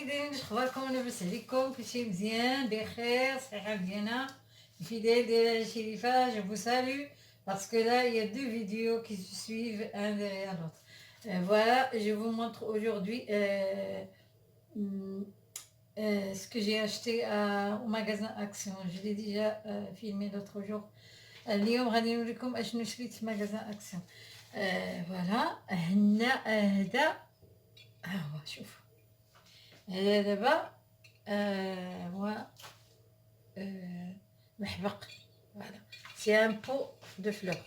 كي دايرين اخباركم؟ لاباس عليكم؟ كلشي مزيان بخير صحه مزيانه fidèles de la Chérifa, je vous salue parce que là il y a deux vidéos qui se suivent un derrière l'autre. Voilà, je vous montre aujourd'hui ce que j'ai acheté au magasin Action. Je l'ai déjà filmé l'autre jour. اليوم غادي نوريكم اشنو شريت في مغازان اكسيون. فوالا هنا هذا ها هو شوفوا هذا دابا هو محبق. Voilà, c'est un pot de fleurs.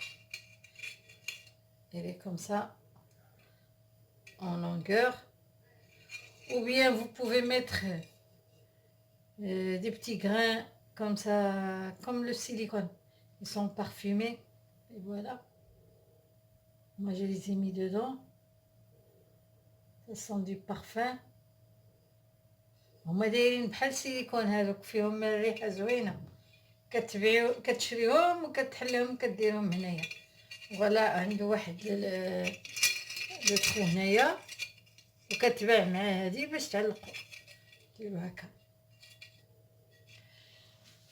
Il est comme ça en longueur, ou bien vous pouvez mettre des petits grains comme ça, comme le silicone. Ils sont parfumés et voilà, moi je les ai mis dedans. Ça sent du parfum. هما دايرين بحال السيليكون هذوك، فيهم الريحه زوينه. كتشريهم وكتحلهم كديرهم هنايا. فوالا عنده واحد التخو هنايا وكتباع مع هادي باش تعلقوا، ديروا هكا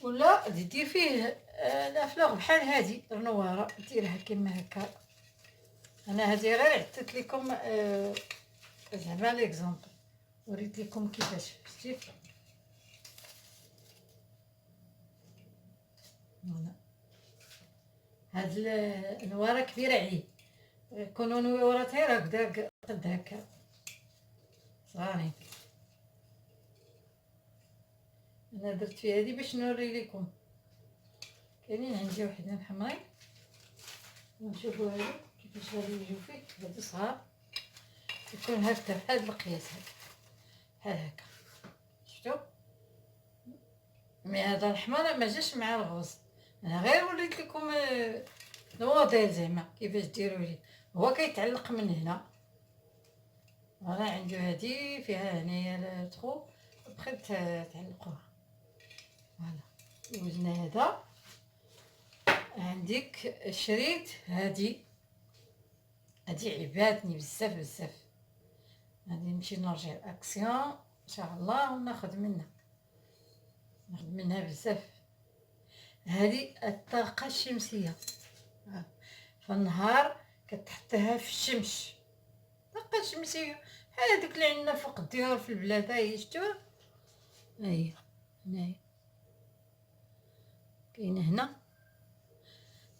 ولا دير فيه لا فلوغ بحال هادي رنواره ديرها كيما هكا. انا هادي غير عطيت لكم زعما ليكزامبل، وريت لكم كيفاش شتي. هاد النواره كبيره عليه، يكونوا نوارات غير هكذا قد هكا صغارين. انا درت فيها هادي باش نوري لكم. كاينين عندي وحدين حمرين ونشوفوا هادو كيفاش غادي يجيو فيه. هادو صغار يكون هكذا بحال المقياس هكا بحال هكا، شفتوا؟ مي هذا الحمار ما جاش مع الغوص، انا غير وريت لكم الموديل زعما كيفاش ديروا ليه. هو كيتعلق من هنا، انا عندي هادي فيها هنايا التخو بغيت تعلقوها. فوالا وزنا هذا. عندك شريت هادي عجباتني بزاف بزاف. غادي نمشي نرجع لاكسيون ان شاء الله وناخذ منها بزاف. هذه الطاقه الشمسيه، في النهار كتحطيها في الشمس. الطاقه الشمسيه بحال هذوك اللي عندنا فوق الديور في البلاد، هاهي شفتوها، هاهي هنايا كاينه هنا.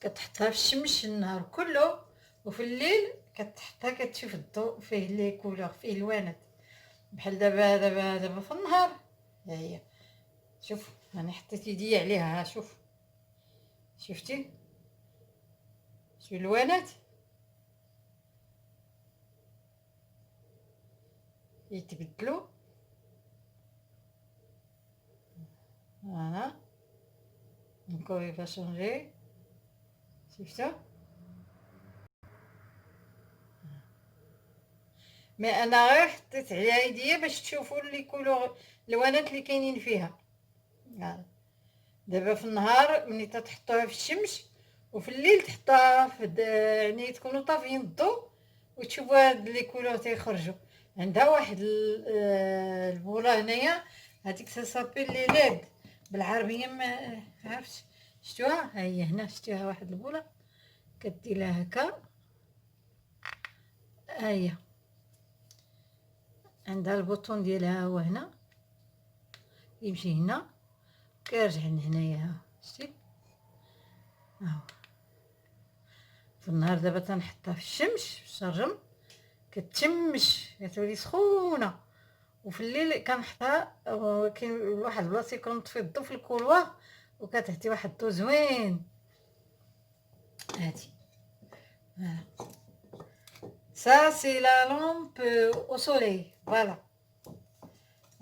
كتحطها في الشمس النهار كله، وفي الليل كتحطها كتشوف الضوء فيه لي كولور، فيه الوانات. بحال دابا في النهار ها هي شوف انا حطيت يدي عليها، ها شوف شفتي شو الوانات يتبدلوا. فوالا نكون يبقى شونجي، شفتوا؟ مي انا غير حطيت عليها يديا باش تشوفوا لي كولور الوانات اللي كاينين فيها. دابا في النهار ملي تحطوها في الشمس، وفي الليل تحطوها في يعني تكونوا طافيين الضوء وتشوفوا هاد لي كولور تيخرجوا. عندها واحد البوله هنايا، هذيك سابيل لي ليد بالعربيه، ما عرفتش شفتوها. ها هي هنا شفتوها واحد البوله كدير لها هكا. ها هي عندها البوطون ديالها هو هنا، يمشي هنا كيرجع لهنايا. ها شتي ها في النهار دابا تنحطها في الشمس في الشرجم كتشمش كتولي سخونه، وفي الليل كنحطها كاين واحد البلاصه يكون مطفي الضو في الكولوار وكتعطي واحد الضو زوين. هادي ça c'est la lampe au soleil. Voilà,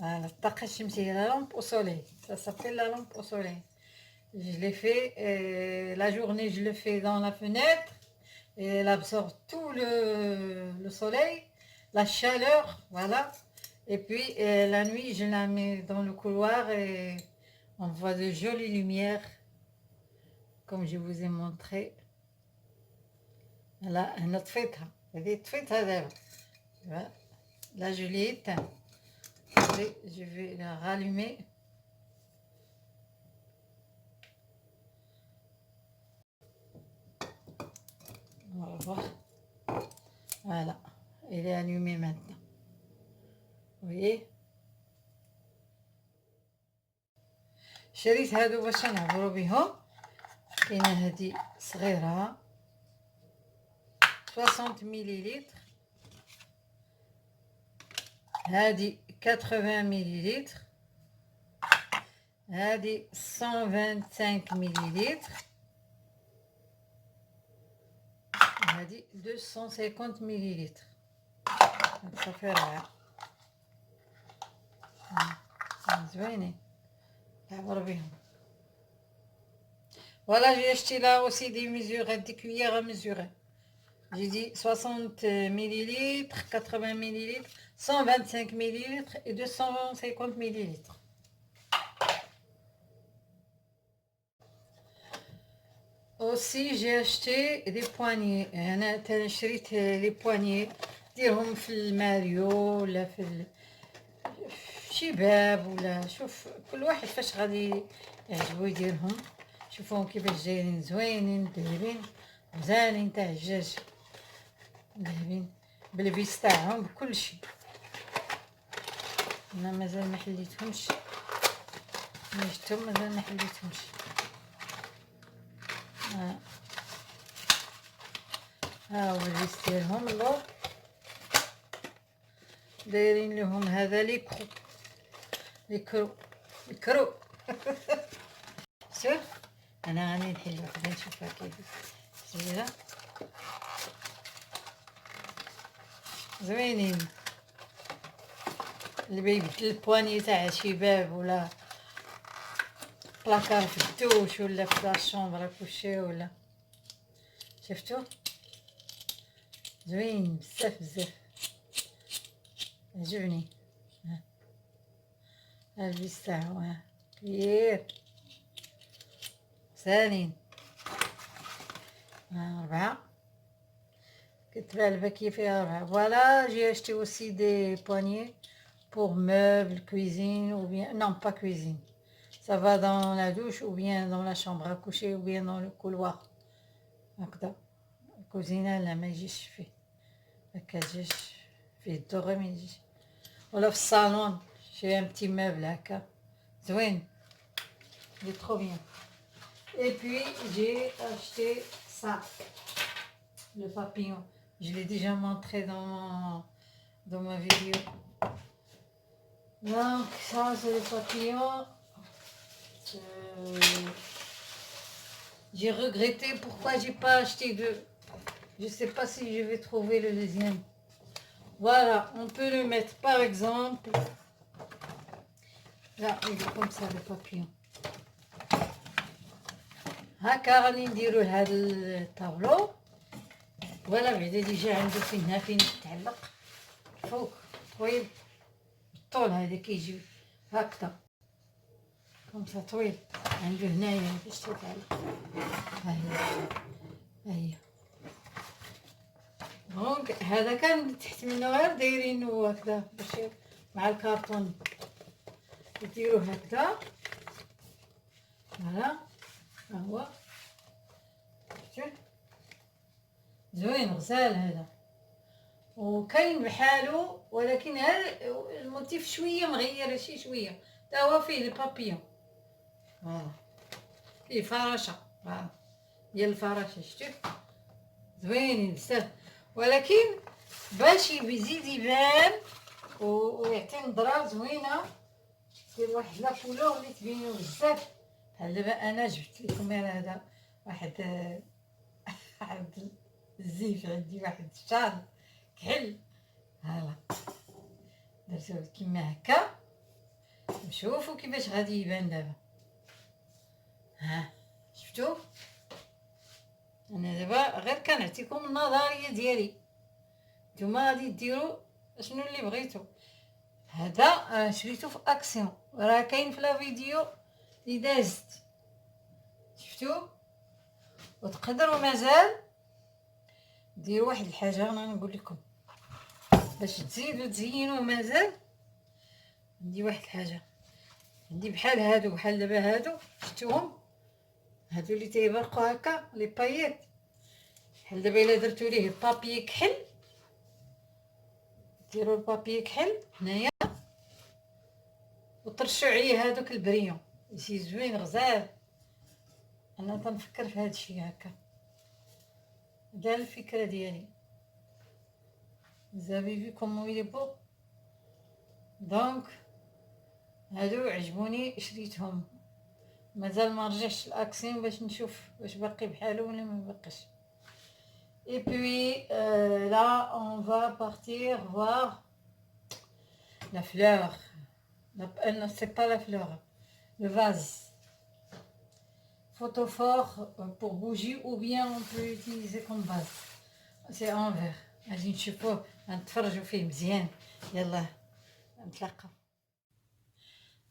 الطاقة الشمسية، la lampe au soleil, ça s'appelle la lampe au soleil. Je l'ai fait la journée, je le fais dans la fenêtre et elle absorbe tout le soleil, la chaleur, voilà. Et puis la nuit, je la mets dans le couloir et on voit de jolies lumières comme je vous ai montré. Voilà, أنا طفيتها، هذه طفيتها دابا. لا je l'ai éteint. Attendez, je vais la rallumer. On va voir. Voilà, elle est allumée maintenant. Vous voyez. شريت هادو باش نعبرو بهم. كاينه هادي صغيره 60 مليلتر، هادي 80 مليلتر، هادي 125 مليلتر، هادي 250 مليلتر. صافي 4 زوينين نعبر بهم. Voilà, j'ai acheté là aussi des mesurettes, des cuillères à mesurer. J'ai dit 60 millilitres, 80 millilitres, 125 millilitres et 250 millilitres. Aussi, j'ai acheté des poignées. أنا شريت les poignées ديرهم في الماريو ولا في الشباب ولا شوف كل واحد فاش غادي يعجبو يديرهم. شوفوهم كيفاش جايين زوينين دايرين مزالين تاع الدجاج، ذهبين بالفيس تاعهم بكل شيء. انا مازال ما حليتهمش، شفتهم مازال ما حليتهمش. ها هو الفيس ديالهم اللور دايرين لهم هذا الكرو شوف انا غادي نحل وحده نشوفها كيف صغيره زوينين. اللي بيبدل البواني تاع شباب ولا بلاكار في الدوش ولا في لاشومبر كوشي ولا شفتو زوين بزاف بزاف عجبني. ها الفيس تاعو ها كبير سالين. 4 كتبع الباكية فيها 4. Voilà, j'ai acheté aussi des poignées pour meubles, cuisine ou bien non pas cuisine. Ça va dans la douche ou bien dans la chambre à coucher ou bien dans le couloir. هكذا الكوزينة لا ما يجيش فيه هكا تجيش فيه الدغ ما يجيش، ولا في الصالون شي ان بتي موبل هكا زوين. Il est trop bien. Et puis j'ai acheté ça, le papillon. Je l'ai déjà montré dans ma vidéo. Donc ça c'est le papillon. J'ai regretté pourquoi j'ai pas acheté deux. Je sais pas si je vais trouver le deuxième. Voilà, on peut le mettre par exemple. Là, il est comme ça le papillon. هكا غادي نديرو لهاد الطابلو. فوالا بعدا ديجا عنده فين يتعلق فوق طويل بالطول هذا كيجي هكذا كمسا طويل عنده هنايا باش تتعلق. ها هي دونك هذا كان تحت منه غير دايرينو هكذا باش مع الكارطون يديروه هكذا. فوالا ها هو زوين غزال هذا، وكاين بحالو ولكن هذا الموتيف شويه مغير شي شويه تا هو فيه البابيون. فوالا فيه فراشه فوالا ديال الفراشه شتي زوينين بزاف، ولكن باش يزيد يبان ويعطي نظره زوينه دير واحد لا كولور اللي تبينو بزاف. بحال دابا انا جبت لكم هذا واحد الزيف عندي واحد الشال كحل هلا درتو كيما هكا نشوفوا كيفاش غادي يبان دابا. ها شفتوا انا دابا غير كنعطيكم النظريه ديالي، نتوما غادي ديروا شنو اللي بغيتو. هذا شريته في اكسيون راه كاين في لا فيديو اللي دازت شفتوا. وتقدروا مازال ديروا واحد الحاجه انا نقول لكم باش تزيدوا تزينوه مازال. عندي واحد الحاجه، عندي بحال هادو بحال دابا هادو شفتوهم، هادو اللي تيبرقوا هكا لي باييت، بحال دابا الا درتو ليه بابي كحل، ديروا البابي كحل هنايا وترشوا عليه هادوك البريون يجي زوين غزال. انا تنفكر في هادشي هكا، هدا الفكره ديالي. زافي في كومون يلي بو، دونك هادو عجبوني شريتهم. مازال ما رجعتش الاكسيون باش نشوف واش باقي بحالو ولا ما باقيش. Et puis là on va partir voir la fleur. Non, c'est pas la fleur, le vase. Photophore pour bougie ou bien on peut utiliser comme vase. C'est en verre. غادي نشوفوه نتفرجوا فيه مزيان. يلا نتلاقاو.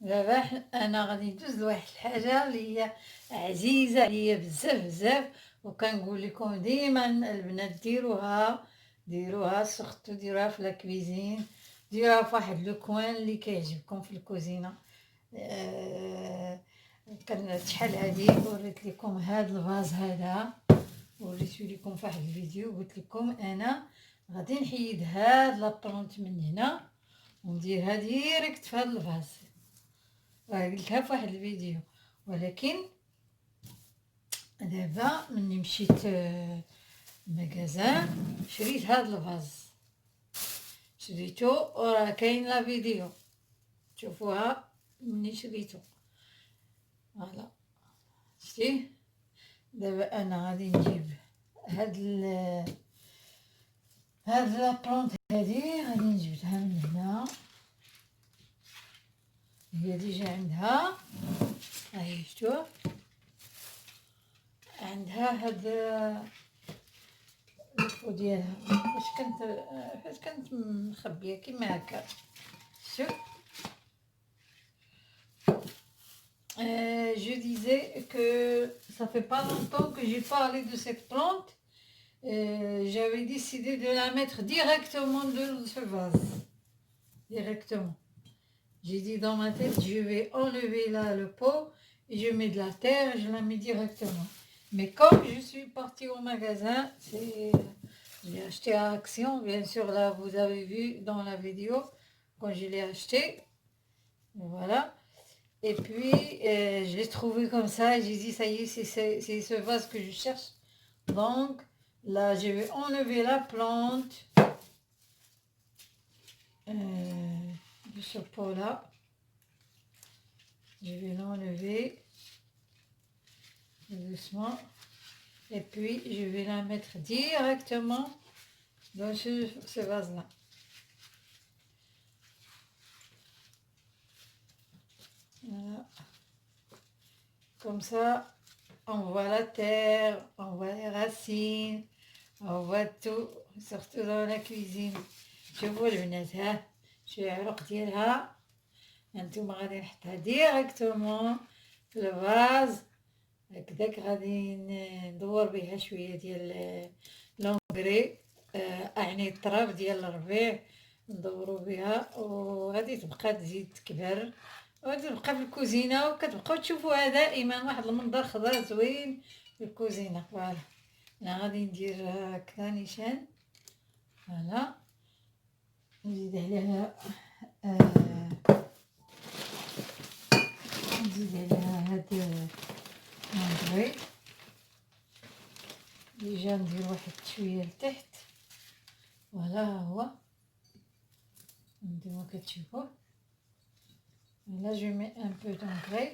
دابا انا غادي ندوز لواحد الحاجه اللي هي عزيزه عليا بزاف بزاف، وكنقول لكم ديما البنات ديروها سورتو ديروها في لاكويزين، ديروها في واحد لو كوان اللي كيعجبكم في الكوزينه. كانت شحال هادي وريت لكم هاد الفاز هذا، وريتو لكم في واحد الفيديو قلت لكم انا غادي نحيد هاد لابرونت من هنا ونديرها ديريكت في هاد الفاز. قلتها في واحد الفيديو، ولكن دابا مني مشيت المغازان شريت هاد الفاز، شريتو وراه كاين لا فيديو تشوفوها مني شريتو. فوالا شتي. دابا انا غادي نجيب هاد لابلونط هادي، غادي نجبدها من هنا، هي ديجا عندها هاهي شفتوه، عندها هاد الفو ديالها فاش كنت مخبيه كيما هكا. شوف je disais que ça fait pas longtemps que j'ai parlé de cette plante. J'avais décidé de la mettre directement dans ce vase. Directement. J'ai dit dans ma tête, je vais enlever là le pot et je mets de la terre et je la mets directement. Mais comme je suis partie au magasin, j'ai acheté à Action. Bien sûr, là, vous avez vu dans la vidéo quand je l'ai acheté. Voilà. Et puis, je l'ai trouvé comme ça. J'ai dit, ça y est, c'est ce vase que je cherche. Donc, là, je vais enlever la plante de ce pot-là. Je vais l'enlever doucement. Et puis, je vais la mettre directement dans ce vase-là. Voilà. Comme ça, on voit la terre, on voit les racines, on voit tout, surtout dans la cuisine. شوفوا البنات، ها شوفوا العروق ديالها، هانتوما غادي نحطها ديريكتومون في الفاز هكداك. غادي ندور بها شويه ديال لونغري، اعني التراب ديال الربيع، ندورو بها وغادي تبقى تزيد تكبر وغادي تبقى في الكوزينه، وكتبقاو تشوفوها دائما واحد المنظر خضر زوين في الكوزينه. فوالا انا غادي ندير هكا نيشان. فوالا نزيد عليها هاد المغري ديجا، ندير واحد شويه لتحت. فوالا ها هو نتوما كتشوفوه. Là je mets un peu d'engrais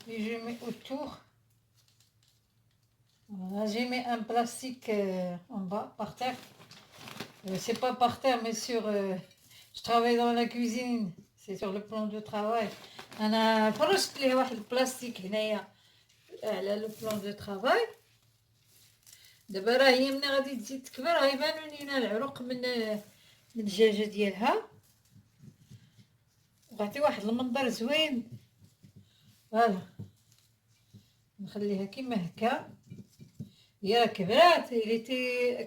et je mets autour. Voilà, j'ai mis un plastique en bas par terre. C'est pas par terre mais sur je travaille dans la cuisine, c'est sur le plan de travail. انا فرشت ليه واحد البلاستيك هنايا على لو بلان دو طرافاي. دابا راه هي ملي غادي تزيد تكبر غيبانو لينا العروق من الدجاجه ديالها، وغتعطي واحد المنظر زوين. فوالا نخليها كيما هكا. هي كبرات،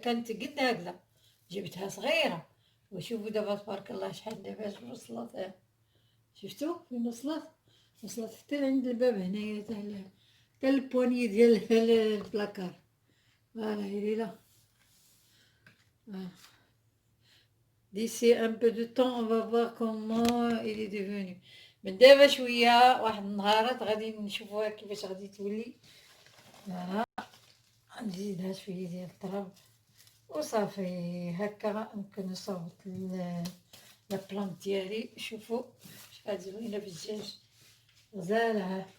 كانت قد هكذا، جبتها صغيره وشوفوا دابا تبارك الله شحال دابا وصلت. شفتو فين وصلت؟ وصلت حتى عند الباب هنايا تاع البواني ديال البلاكار. فوالا هي ليلى. D'ici un peu de temps on va voir comment il est devenu. من دابا شويه واحد النهارات غادي نشوفوها كيفاش غادي تولي. فوالا نزيدها شويه ديال التراب وصافي هكا ممكن نصوت لا بلانت ديالي. شوفوا شحال زوينه بالدجاج غزالها.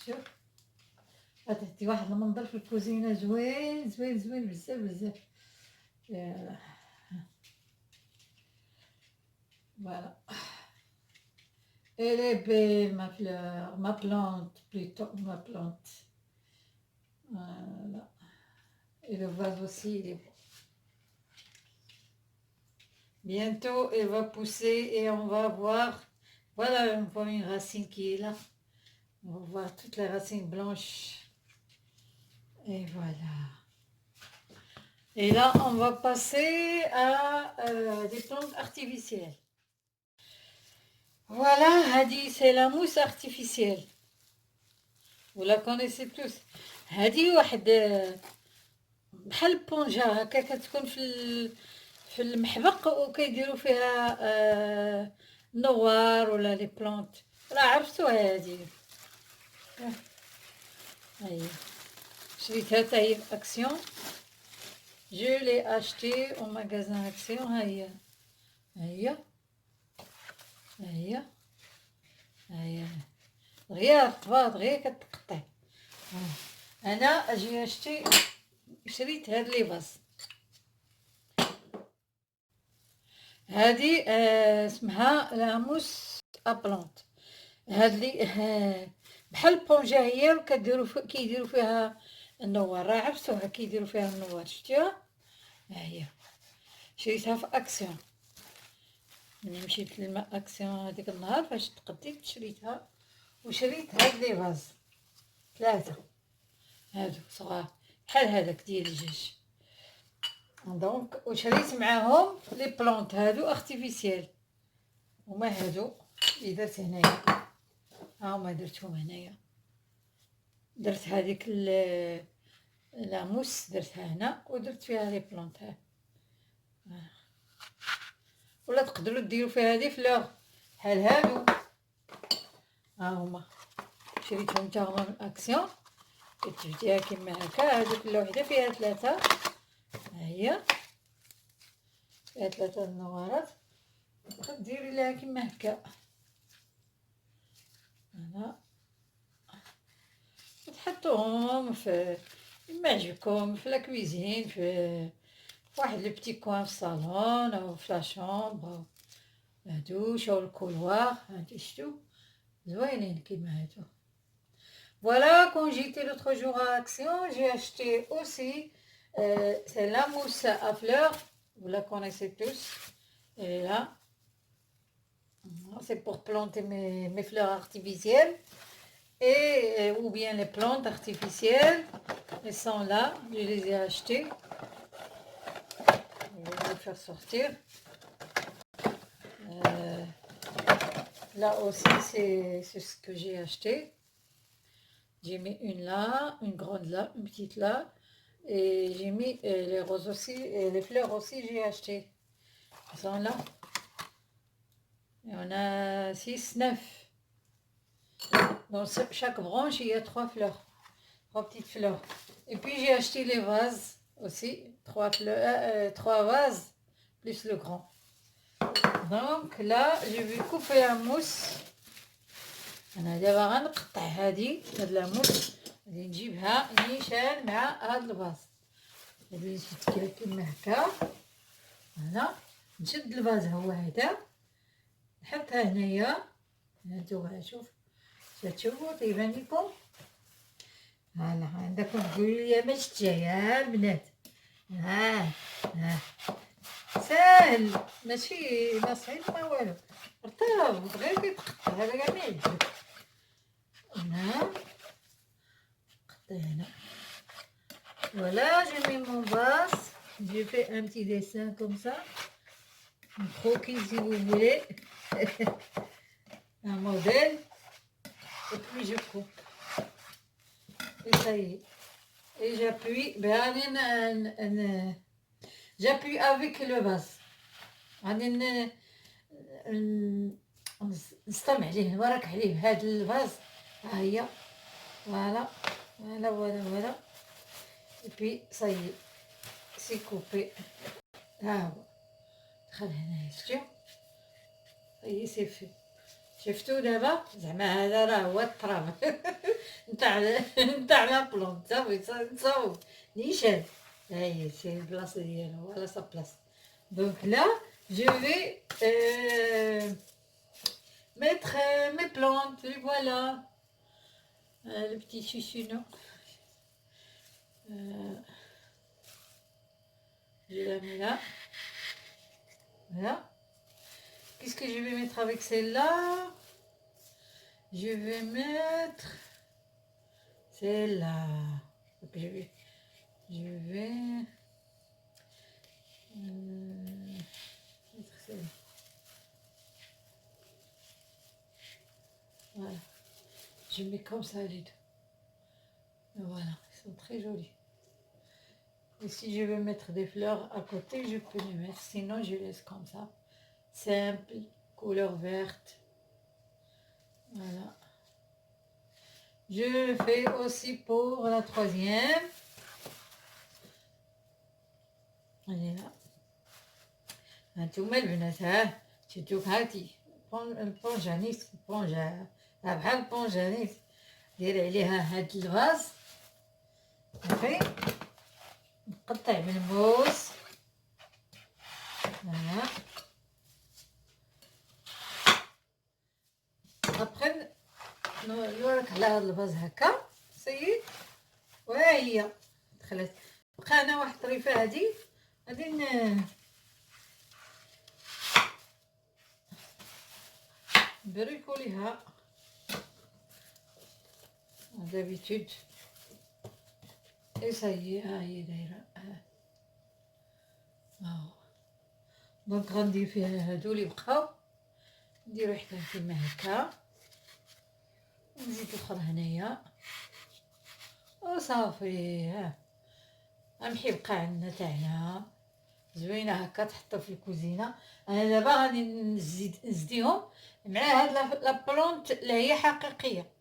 شوف غتعطي واحد المنظر في الكوزينه زوين زوين زوين بزاف بزاف. يلا فوالا elle est belle ma fleur, ma plante plutôt, ma plante. Voilà. Et le vase aussi il est beau. Bientôt elle va pousser et on va voir. Voilà, on voit une racine qui est là. On va voir toutes les racines blanches. Et voilà. Et là, on va passer à des plantes artificielles. Voilà, Hadi, c'est la mousse artificielle. Vous la connaissez tous. Hadi, واحد بحال البونجا هكا كتكون في المحبق وكيديروا فيها نوار ولا لي بلانت. راه عرفتوها هادي. هي شريتها حتى هي في اكسيون. Je l'ai acheté au magasin Action. هيا هيا هيا هيا دغيا رطبة دغيا كتقطع. انا اجي اشتي شريت هاد لي باز. هادي اسمها لاموس ابلونت. هاد لي بحال البونجا هي كيديروا فيها النوار. راه عرفتوها كيديروا فيها النوار. شفتيها هي شريتها في اكسيون. ملي مشيت للماء اكسيون هذيك النهار فاش تقديت شريتها. وشريت هاد لي باز 3 هادو صغار بحال هذاك ديال الدجاج. دونك وشريت معاهم لي بلونت هادو ارتيفيسيال. هما هادو اللي درت هنايا. هاهما درتهم هنايا. درت هذيك لاموس درتها هنا ودرت فيها لي بلونت. ولا تقدروا ديروا فيها هذه فلوغ بحال هادو. ها هما شريتهم حتى هما من اكسيون. كتجبديها كيما هكا. هادو كل وحده فيها 3. ها هي فيها 3 النوارات. كديري لها كيما هكا. هنا تحطوهم في ما عجبكم في لاكويزين في واحد لو بتي كوان في الصالون او في لا شومبر لا دوش او الكولوار. هادي شتو زوينين كيما هادو. Voilà, quand j'étais l'autre jour à Action, j'ai acheté aussi, c'est la mousse à fleurs, vous la connaissez tous, elle est là. C'est pour planter mes fleurs artificielles, et, ou bien les plantes artificielles, elles sont là, je les ai achetées. Je vais les faire sortir. Là aussi, c'est ce que j'ai acheté. J'ai mis une là, une grande là, une petite là. Et j'ai mis les roses aussi, et les fleurs aussi, j'ai acheté. Elles sont là. Et on a 6, 9. Dans chaque branche, il y a 3 fleurs. 3 petites fleurs. Et puis j'ai acheté les vases aussi. 3 fleurs, 3 vases, plus le grand. Donc là, je vais couper la mousse. انا دابا غنقطع هاد لاموس غادي نجيبها نيشان مع هاد الفاز. غادي نشد كيما هكا. هنا نشد الفاز هو هذا نحطها هنايا. هانتوما شوف تشوفوا تيبان لكم. هلا عندكم تقولوا لي ما شفتش يا البنات. ها ساهل ماشي ما صعيب ما والو. رطب غير كيتقطع هذا كاع ما يعجبك. هنا قطع هنا. Voilà, je mets mon vase. Je fais un petit dessin comme ça. un croquis si vous voulez, un modèle, et puis je coupe. Et ça y est. Et j'appuie, j'appuie avec le vase. نستمع عليه نبارك عليه بهذا الفاز. ها هي فوالا فوالا فوالا فوالا. اي بي صايي سي كوبي. ها هو دخل هنايا شفتو صايي سي في. شفتو دابا زعما هذا راه هو الطراب نتاع لا بلونط صافي نيشان. ها هي سي البلاصه ديالو ولا سا بلاصه. دونك لا جو في mettre mes plantes, et voilà. Le petit chouchounou. Je la mets là. Voilà. Qu'est-ce que je vais mettre avec celle-là? Je vais mettre celle-là. Je vais mettre celle-là. Voilà. Je mets comme ça les deux. Voilà, ils sont très jolis. Et si je veux mettre des fleurs à côté, je peux les mettre. Sinon, je laisse comme ça. Simple, couleur verte. Voilà. Je le fais aussi pour la troisième. Elle est là. هانتوما البنات ها شفتوك هاتي البونجانيس بحال البونجانيس ديري عليها هاد الفاز صافي. نقطع من الموس هنا ابخي نوريك على هاد الفاز هكا سيد. وها هي دخلت بقى انا واحد الطريفه هادي غادي نبريكوليها دابيتود. اي صايي ها هي دايره هاهو. دونك غندير فيها هادو اللي بقاو نديرو حتى كيما هكا ونزيد الاخر هنايا وصافي. ها غنمحي بقى عندنا تاعنا زوينه هكا تحطو في الكوزينه. انا دابا غادي نزيدهم مع هاد لا بلونط اللي هي حقيقيه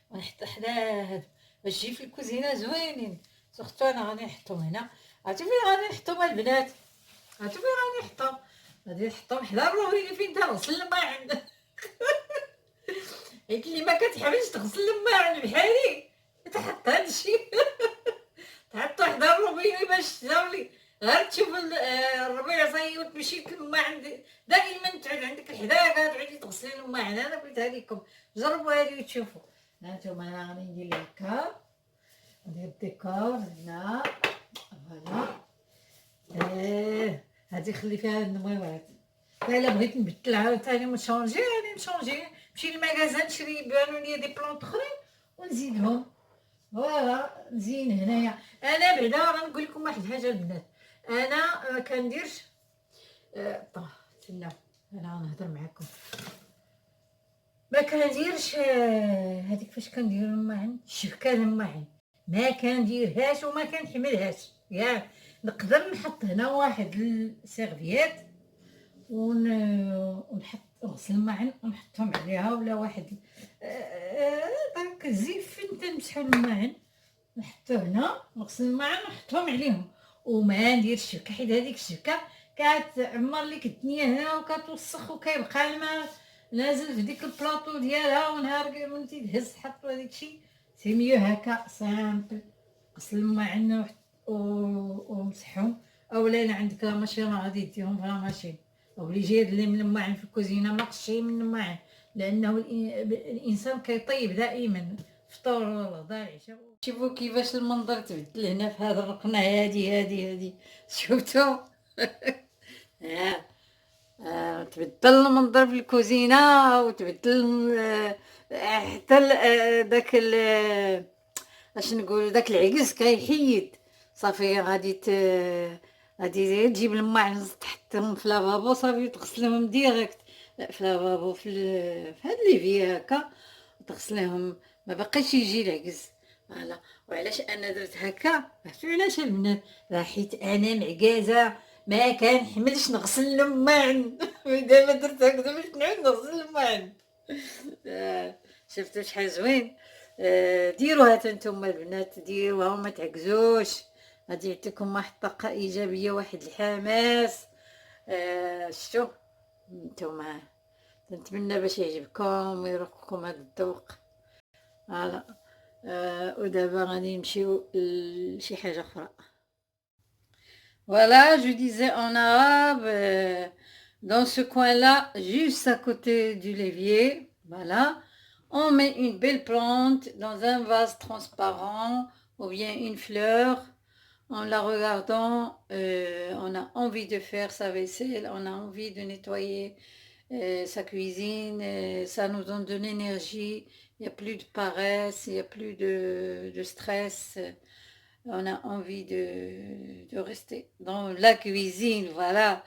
ونحط حداها هادو باش تجي في الكوزينه زوينين. سورتو انا غادي نحطهم هنا. عرفتي فين غادي نحطهم البنات؟ عرفتي فين غادي نحطهم؟ غادي نحطهم حدا الروبيني فين تغسل الماعن. هيك اللي ما كتحبش تغسل الماعن بحالي تحط هادشي تحطو حدا الروبيني باش تزاولي غير تشوف الربيع صاي وتمشي الماعن دائما تعود عندك الحداقه تعودي تغسلي الماعن. انا قلتها لكم جربوا هذه وتشوفوا. هانتوما انا غادي ندير هكا ندير الديكور هنا فوالا. هادي خلي فيها النميوات. الا بغيت نبدل عاوتاني ونشونجي غادي نشونجي نمشي للماغازان نشري بانوا لي دي بلونط اخرين ونزيدهم. فوالا نزين هنايا. انا بعدا غنقول لكم واحد الحاجه البنات. انا ما كنديرش تسناو انا غنهضر معكم. ما كنديرش هذيك فاش كندير الماعن الشبكه الماعن ما كنديرهاش وما كنحملهاش. يا نقدر نحط هنا واحد السيرفيات ونحط نغسل الماعن ونحطهم عليها ولا واحد داك الزيف فين تنمسحو الماعن نحطو هنا نغسل الماعن ونحطهم عليهم وما نديرش الشبكه حيت هذيك الشبكه كتعمر لك الدنيا هنا وكتوسخ وكيبقى الماء نازل في ديك البلاطو ديالها ونهار من تيدهز تحط هذاك الشيء. سي ميو هكا سامبل غسل الماعن ومسحهم. اولا الا عندك لا ماشين غادي ديرهم في لا ماشين اوبليجي اللي من الماعن في الكوزينه ما خصش من الماعن لانه الانسان كيطيب دائما فطور والغدا العشاء. شوفوا كيفاش المنظر تبدل هنا في هذا الرقنه هادي شفتوا. تبدل المنظر في الكوزينه وتبدل حتى داك اش نقول داك العكس كيحيد صافي. غادي غادي تجيب الماعن تحطهم في لافابو صافي تغسلهم ديريكت. لا في لافابو في هاد ليفي هكا تغسليهم ما باقيش يجي العكز. فوالا. وعلاش انا درت هكا؟ عرفتوا علاش البنات؟ راه حيت انا معكازه ما كنحملش نغسل الماعن. دابا درت هكذا باش نعود نغسل الماعن. شفتوا شحال زوين. ديروها حتى نتوما البنات، ديروها وما تعكزوش. غادي يعطيكم واحد الطاقه ايجابيه، واحد الحماس. شتو نتوما؟ نتمنى باش يعجبكم ويرقكم هذا الذوق. فوالا. ودابا غادي نمشيو لشي حاجه اخرى. Voilà, je disais en arabe, dans ce coin-là, juste à côté du l'évier, voilà, on met une belle plante dans un vase transparent ou bien une fleur. En la regardant, on a envie de faire sa vaisselle, on a envie de nettoyer sa cuisine, ça nous donne de l'énergie, il n'y a plus de paresse, il n'y a plus de stress. On a envie de rester dans la cuisine, voilà.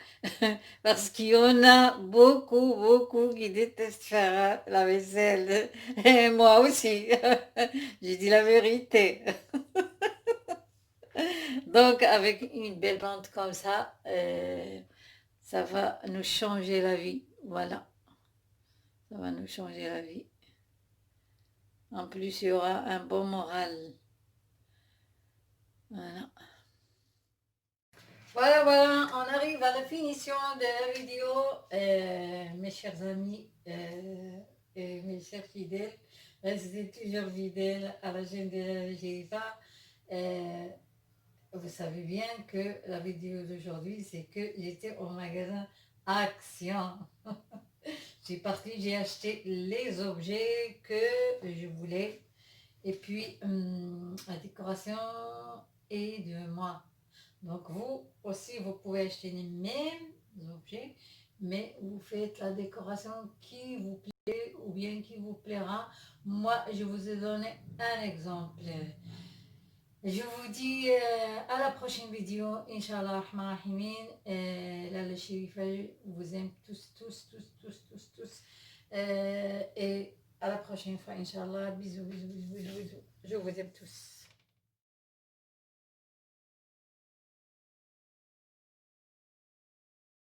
Parce qu'il y en a beaucoup, beaucoup qui détestent faire la vaisselle. Et moi aussi. J'ai dit la vérité. Donc, avec une belle plante comme ça va nous changer la vie. Voilà. Ça va nous changer la vie. En plus, il y aura un bon moral. Voilà. Voilà, voilà, on arrive à la finition de la vidéo, mes chers amis et mes chers fidèles. Restez toujours fidèles à la chaîne de l'Algérie. Vous savez bien que la vidéo d'aujourd'hui, c'est que j'étais au magasin Action. J'ai parti, j'ai acheté les objets que je voulais. Et puis, la décoration est de moi. Donc vous aussi, vous pouvez acheter les mêmes objets, mais vous faites la décoration qui vous plaît ou bien qui vous plaira. Moi, je vous ai donné un exemple. Je vous dis à la prochaine vidéo, Inch'Allah, la Shérifa vous aime tous, tous, tous, tous, tous, tous. Et à la prochaine fois, Inch'Allah, bisous, bisous, bisous, bisous, bisous. Je vous aime tous.